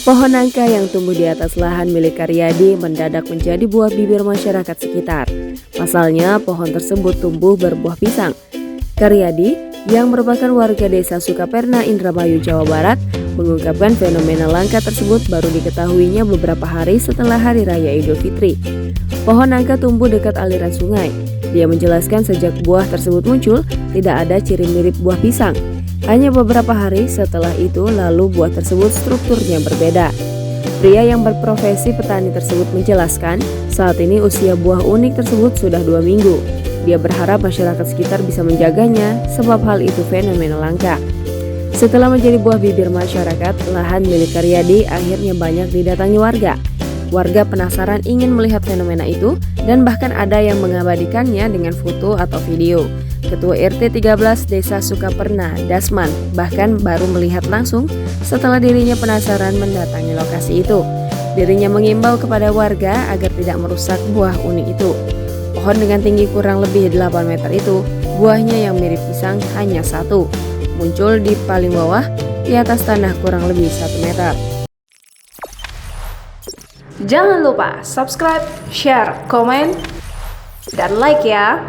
Pohon nangka yang tumbuh di atas lahan milik Karyadi mendadak menjadi buah bibir masyarakat sekitar. Pasalnya, pohon tersebut tumbuh berbuah pisang. Karyadi, yang merupakan warga desa Sukaperna, Indramayu, Jawa Barat, mengungkapkan fenomena langka tersebut baru diketahuinya beberapa hari setelah Hari Raya Idul Fitri. Pohon nangka tumbuh dekat aliran sungai. Dia menjelaskan sejak buah tersebut muncul, tidak ada ciri mirip buah pisang. Hanya beberapa hari setelah itu, lalu buah tersebut strukturnya berbeda. Pria yang berprofesi petani tersebut menjelaskan, saat ini usia buah unik tersebut sudah 2 minggu. Dia berharap masyarakat sekitar bisa menjaganya, sebab hal itu fenomena langka. Setelah menjadi buah bibir masyarakat, lahan milik Karyadi akhirnya banyak didatangi warga. Warga penasaran ingin melihat fenomena itu, dan bahkan ada yang mengabadikannya dengan foto atau video. Ketua RT 13 Desa Sukaperna, Dasman, bahkan baru melihat langsung setelah dirinya penasaran mendatangi lokasi itu. Dirinya mengimbau kepada warga agar tidak merusak buah unik itu. Pohon dengan tinggi kurang lebih 8 meter itu, buahnya yang mirip pisang hanya satu. Muncul di paling bawah, di atas tanah kurang lebih 1 meter. Jangan lupa subscribe, share, komen, dan like ya.